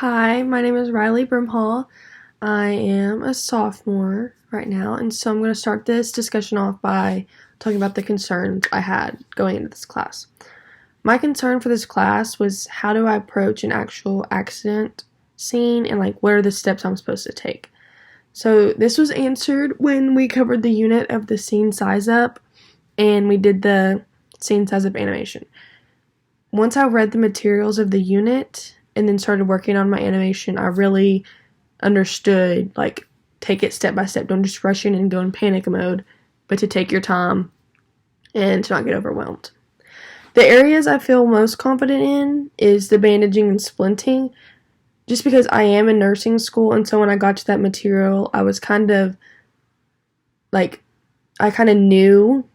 Hi, my name is Riley Brimhall. I am a sophomore right now, and so I'm going to start this discussion off by talking about the concerns I had going into this class. My concern for this class was how do I approach an actual accident scene and what are the steps I'm supposed to take. So this was answered when we covered the unit of the scene size up and we did the scene size up animation. Once I read the materials of the unit and then started working on my animation, I really understood, take it step by step. Don't just rush in and go in panic mode, but to take your time and to not get overwhelmed. The areas I feel most confident in is the bandaging and splinting, just because I am in nursing school, and so when I got to that material, I was I kind of knew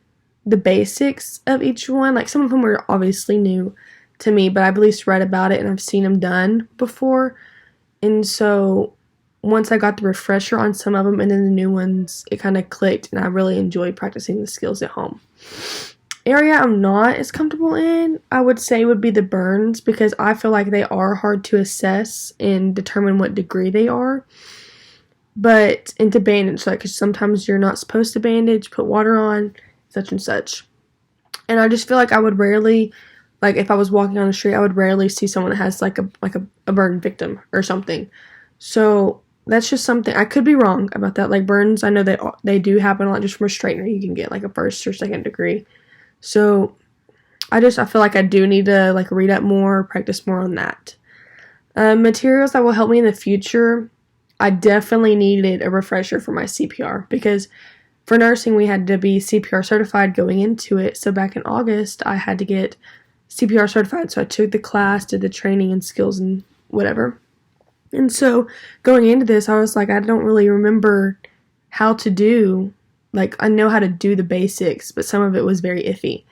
the basics of each one. Some of them were obviously new to me, but I've at least read about it and I've seen them done before. And so once I got the refresher on some of them and then the new ones, it kind of clicked and I really enjoyed practicing the skills at home. Area I'm not as comfortable in, I would say, would be the burns, because I feel like they are hard to assess and determine what degree they are. But into bandage, because sometimes you're not supposed to bandage, put water on, such and such. And I just feel like I would rarely, if I was walking on the street, I would rarely see someone that has a burn victim or something. So that's just something. I could be wrong about that. Burns, I know they do happen a lot. Just from a straightener, you can get a first or second degree. So I feel like I do need to read up more, practice more on that. Materials that will help me in the future. I definitely needed a refresher for my CPR, because for nursing we had to be CPR certified going into it. So back in August I had to get CPR certified. So I took the class, did the training and skills and whatever. And so going into this, I was I don't really remember how to do, I know how to do the basics, but some of it was very iffy.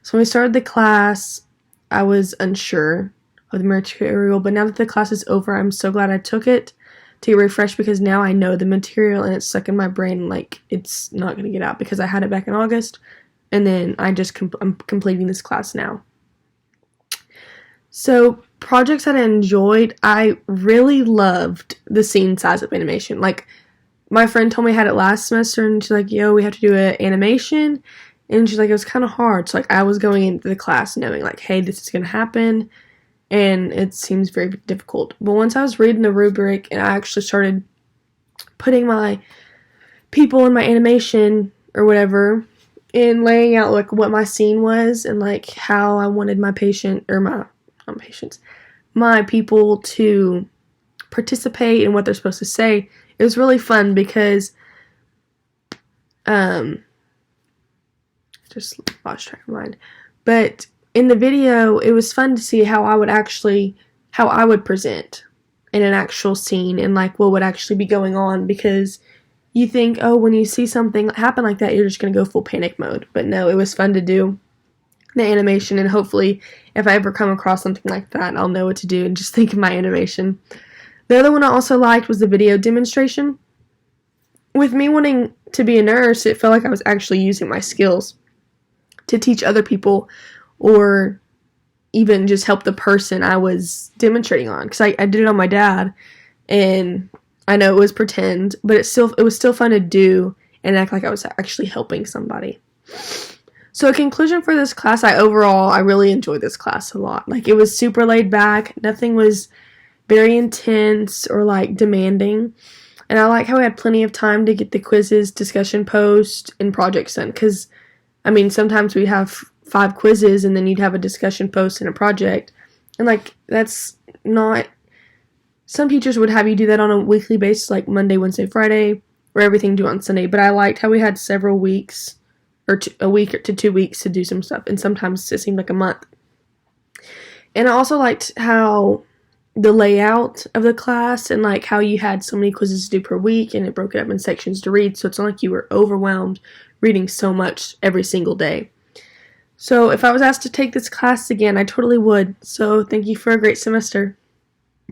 So when we started the class, I was unsure of the material, but now that the class is over, I'm so glad I took it to get refreshed, because now I know the material and it's stuck in my brain it's not going to get out, because I had it back in August and then I'm completing this class now. So projects that I enjoyed, I really loved the scene size up animation. My friend told me I had it last semester, and she's like, yo, we have to do an animation. And she's like, it was kind of hard. So I was going into the class knowing hey, this is going to happen. And it seems very difficult. But once I was reading the rubric and I actually started putting my people in my animation or whatever and laying out what my scene was and how I wanted my my people to participate and what they're supposed to say, it was really fun, because just lost track of mind. But in the video, it was fun to see how I would present in an actual scene and what would actually be going on, because you think, oh, when you see something happen like that, you're just going to go full panic mode. But no, it was fun to do the animation, and hopefully if I ever come across something like that, I'll know what to do and just think of my animation. The other one I also liked was the video demonstration. With me wanting to be a nurse, it felt like I was actually using my skills to teach other people, or even just help the person I was demonstrating on, because I did it on my dad, and I know it was pretend, but it was still fun to do and act like I was actually helping somebody. So a conclusion for this class, I really enjoyed this class a lot. It was super laid back, nothing was very intense or demanding, and I like how we had plenty of time to get the quizzes, discussion post, and projects done, because sometimes we have 5 quizzes and then you'd have a discussion post and a project, and that's not, some teachers would have you do that on a weekly basis, Monday, Wednesday, Friday, or everything due on Sunday. But I liked how we had several weeks, or a week to 2 weeks to do some stuff, and sometimes it seemed like a month. And I also liked how the layout of the class and how you had so many quizzes to do per week, and it broke it up in sections to read, so it's not like you were overwhelmed reading so much every single day. So if I was asked to take this class again, I totally would. So thank you for a great semester.